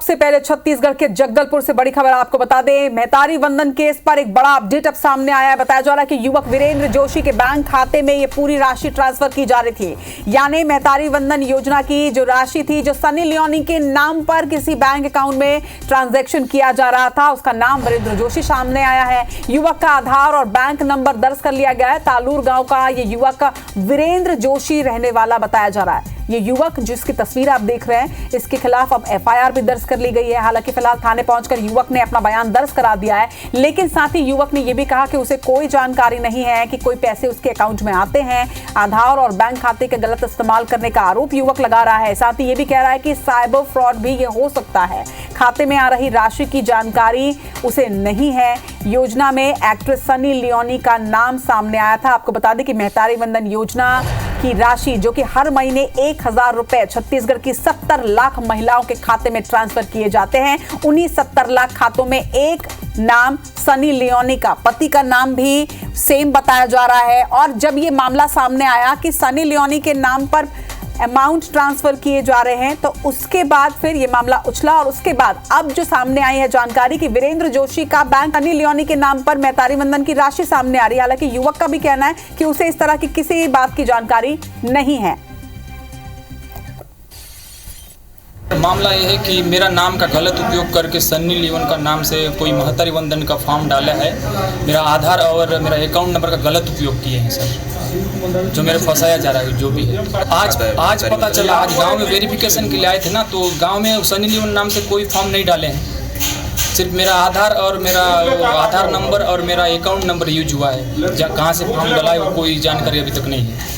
सबसे पहले छत्तीसगढ़ के जगदलपुर से बड़ी खबर आपको बता दें, मेहतारी वंदन केस पर एक बड़ा अपडेट अब सामने आया है। बताया जा रहा है कि युवक वीरेंद्र जोशी के बैंक खाते में ये पूरी राशि ट्रांसफर की जा रही थी। यानी मेहतारी वंदन योजना की जो राशि थी, जो सनी लियोनी के नाम पर किसी बैंक अकाउंट में ट्रांजैक्शन किया जा रहा था, उसका नाम वीरेंद्र जोशी सामने आया है। युवक का आधार और बैंक नंबर दर्ज कर लिया गया है। तालूर गांव का ये युवक वीरेंद्र जोशी रहने वाला बताया जा रहा है। ये युवक जिसकी तस्वीर आप देख रहे हैं, इसके खिलाफ अब एफआईआर भी दर्ज कर ली गई है। हालांकि फिलहाल थाने पहुंचकर युवक ने अपना बयान दर्ज करा दिया है, लेकिन साथ ही युवक ने यह भी कहा कि उसे कोई जानकारी नहीं है कि कोई पैसे उसके अकाउंट में आते हैं। आधार और बैंक खाते के गलत इस्तेमाल करने का आरोप युवक लगा रहा है। साथ ही ये भी कह रहा है कि साइबर फ्रॉड भी ये हो सकता है। खाते में आ रही राशि की जानकारी उसे नहीं है। योजना में एक्ट्रेस सनी लियोनी का नाम सामने आया था। आपको बता दें कि मेहतारी वंदन योजना की राशि जो कि हर महीने 1000 रुपए छत्तीसगढ़ की 70 लाख महिलाओं के खाते में ट्रांसफर किए जाते हैं। उन्हीं 70 लाख खातों में एक नाम सनी लियोनी का, पति का नाम भी सेम बताया जा रहा है। और जब ये मामला सामने आया कि सनी लियोनी के नाम पर अमाउंट ट्रांसफर किए जा रहे हैं, तो उसके बाद फिर ये मामला उछला और उसके बाद अब जो सामने आई है जानकारी कि वीरेंद्र जोशी का बैंक सनी लियोनी के नाम पर मेहतारी वंदन की राशि सामने आ रही है। हालांकि युवक का भी कहना है कि उसे इस तरह की किसी बात की जानकारी नहीं है। मामला यह है कि मेरा नाम का गलत उपयोग करके सन्नी लियोन का नाम से कोई मेहतारी वंदन का फॉर्म डाला है। मेरा आधार और मेरा अकाउंट नंबर का गलत उपयोग किए हैं सर, जो मेरे फंसाया जा रहा है जो भी है। आज पता चला, आज गांव में वेरिफिकेशन के लिए आए थे ना, तो गांव में सनी लियोन नाम से कोई फॉर्म नहीं डाले हैं। सिर्फ मेरा आधार और मेरा आधार नंबर और मेरा अकाउंट नंबर यूज हुआ है। कहाँ से फॉर्म डाला है वो कोई जानकारी अभी तक नहीं है।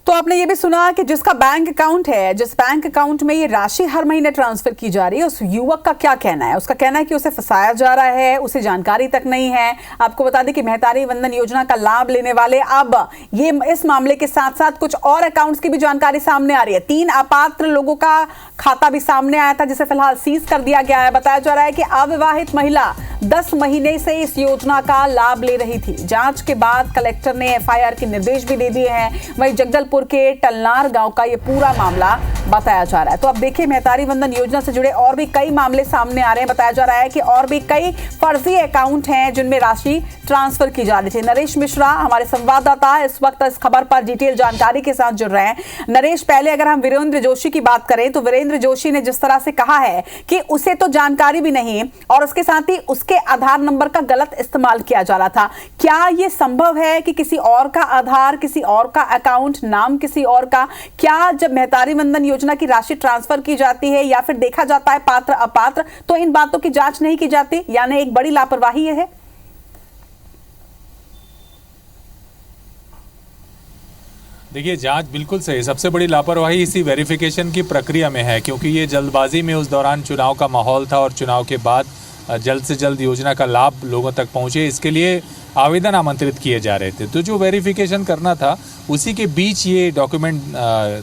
तो आपने ये भी सुना कि जिसका बैंक अकाउंट है, जिस बैंक अकाउंट में ये राशि हर महीने ट्रांसफर की जा रही है, उस युवक का क्या कहना है? उसका कहना है कि उसे फंसाया जा रहा है, उसे जानकारी तक नहीं है। आपको बता दें कि मेहतारी वंदन योजना का लाभ लेने वाले अब ये इस मामले के साथ साथ कुछ और अकाउंट्स की भी जानकारी सामने आ रही है। 3 अपात्र लोगों का खाता भी सामने आया था, जिसे फिलहाल सीज कर दिया गया है। बताया जा रहा है कि अविवाहित महिला 10 महीने से इस योजना का लाभ ले रही थी। जांच के बाद कलेक्टर ने एफआईआर के निर्देश भी दे दिए हैं। वहीं जगदलपुर के टलनार गांव का यह पूरा मामला बताया जा रहा है। तो अब देखिए, मेहतारी वंदन योजना से जुड़े और भी कई मामले सामने आ रहे हैं। बताया जा रहा है कि और भी कई फर्जी अकाउंट हैं जिनमें राशि ट्रांसफर की जा रही थी। नरेश मिश्रा हमारे संवाददाता इस वक्त इस खबर पर डिटेल जानकारी के साथ जुड़ रहे हैं। नरेश, पहले अगर हम वीरेंद्र जोशी की बात करें तो वीरेंद्र जोशी ने जिस तरह से कहा है कि उसे तो जानकारी भी नहीं और उसके साथ ही उसके आधार नंबर का गलत इस्तेमाल किया जा रहा था, क्या यह संभव है कि किसी और का आधार, किसी और का अकाउंट, नाम किसी और का, क्या जब मेहतारी वंदन योजना की राशि ट्रांसफर की जाती है या फिर देखा जाता है पात्र अपात्र, तो इन बातों की जांच नहीं की जाती? यानी एक बड़ी लापरवाही है। देखिए, जांच बिल्कुल सही। सबसे बड़ी लापरवाही इसी वेरिफिकेशन की प्रक्रिया में है, क्योंकि ये जल्दबाजी में उस दौरान चुनाव का माहौल था और चुनाव के बाद जल्द से जल्द योजना का लाभ लोगों तक पहुंचे, इसके लिए आवेदन आमंत्रित किए जा रहे थे। तो जो वेरिफिकेशन करना था उसी के बीच ये डॉक्यूमेंट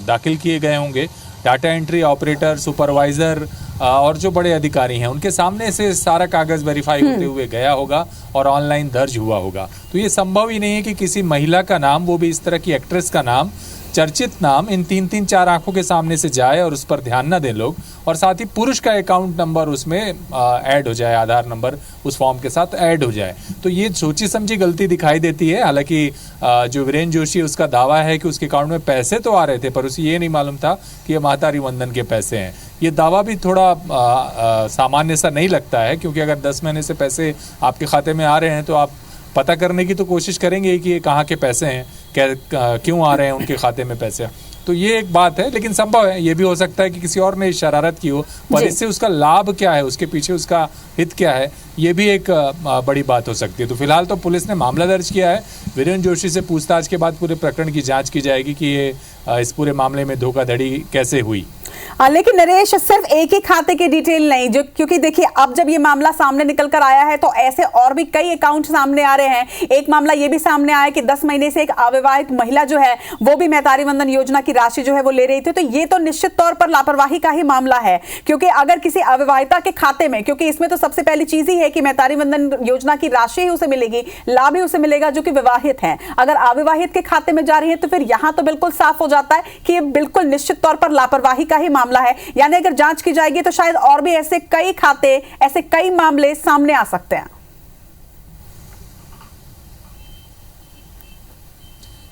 दाखिल किए गए होंगे। डाटा एंट्री ऑपरेटर, सुपरवाइज़र और जो बड़े अधिकारी हैं उनके सामने से सारा कागज़ वेरीफाई होते हुए गया होगा और ऑनलाइन दर्ज हुआ होगा। तो ये संभव ही नहीं है कि किसी महिला का नाम, वो भी इस तरह की एक्ट्रेस का नाम, चर्चित नाम, इन 3-4 आंखों के सामने से जाए और उस पर ध्यान न दें लोग, और साथ ही पुरुष का अकाउंट नंबर उसमें ऐड हो जाए, आधार नंबर उस फॉर्म के साथ ऐड हो जाए। तो ये सोची समझी गलती दिखाई देती है। हालांकि जो वीरेंद्र जोशी, उसका दावा है कि उसके अकाउंट में पैसे तो आ रहे थे, पर उसे ये नहीं मालूम था कि ये मेहतारी वंदन के पैसे हैं। ये दावा भी थोड़ा सामान्य सा नहीं लगता है, क्योंकि अगर 10 महीने से पैसे आपके खाते में आ रहे हैं तो आप पता करने की तो कोशिश करेंगे कि ये कहाँ के पैसे हैं, क्यों आ रहे हैं उनके खाते में पैसे। तो ये एक बात है, लेकिन संभव है, ये भी हो सकता है कि किसी और ने शरारत की हो, पर इससे उसका लाभ क्या है, उसके पीछे उसका हित क्या है, ये भी एक बड़ी बात हो सकती है। तो फिलहाल तो पुलिस ने मामला दर्ज किया है। वीरेंद्र जोशी से पूछताछ के बाद पूरे प्रकरण की जांच की जाएगी कि ये इस पूरे मामले में धोखाधड़ी कैसे हुई। लेकिन नरेश, सिर्फ एक ही खाते की डिटेल नहीं, जो क्योंकि देखिए अब जब ये मामला सामने निकल कर आया है तो ऐसे और भी कई अकाउंट सामने आ रहे हैं। एक मामला ये भी सामने आया कि 10 महीने से एक अविवाहित महिला जो है वो भी मेहतारी वंदन योजना की राशि जो है वो ले रही थी। तो ये तो निश्चित तौर पर लापरवाही का ही मामला है, क्योंकि अगर किसी अविवाहिता के खाते में, क्योंकि इसमें तो सबसे पहली चीज ही है कि मेहतारी वंदन योजना की राशि ही उसे मिलेगी, लाभ ही उसे मिलेगा जो कि विवाहित है। अगर अविवाहित के खाते में जा रही है तो फिर यहां तो बिल्कुल साफ हो जाता है कि ये बिल्कुल निश्चित तौर पर लापरवाही का ही मामला है, यानी अगर जांच की जाएगी तो शायद और भी ऐसे कई खाते, ऐसे कई मामले सामने आ सकते हैं।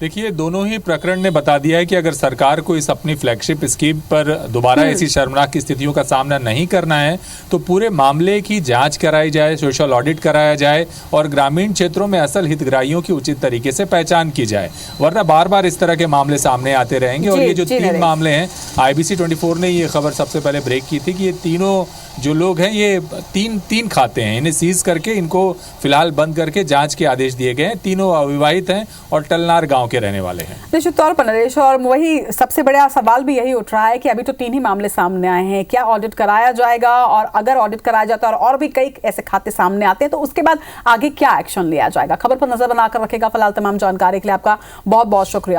देखिए, दोनों ही प्रकरण ने बता दिया है कि अगर सरकार को इस अपनी फ्लैगशिप स्कीम पर दोबारा ऐसी शर्मनाक स्थितियों का सामना नहीं करना है तो पूरे मामले की जांच कराई जाए, सोशल ऑडिट कराया जाए और ग्रामीण क्षेत्रों में असल हितग्राहियों की उचित तरीके से पहचान की जाए, वरना बार बार इस तरह के मामले सामने आते रहेंगे। और ये जो 3 मामले हैं, IBC 24 ने ये खबर सबसे पहले ब्रेक की थी कि ये तीनों जो लोग हैं ये तीन खाते हैं, इन्हें सीज करके इनको फिलहाल बंद करके जांच के आदेश दिए गए हैं। तीनों अविवाहित हैं और टलनार गांव के रहने वाले हैं। निश्चित तौर पर नरेश, और वही सबसे बड़ा सवाल भी यही उठ रहा है कि अभी तो 3 ही मामले सामने आए हैं, क्या ऑडिट कराया जाएगा, और अगर ऑडिट कराया जाता है और भी कई ऐसे खाते सामने आते हैं तो उसके बाद आगे क्या एक्शन लिया जाएगा। खबर पर नजर बनाकर रखेगा। फिलहाल तमाम जानकारी के लिए आपका बहुत बहुत शुक्रिया।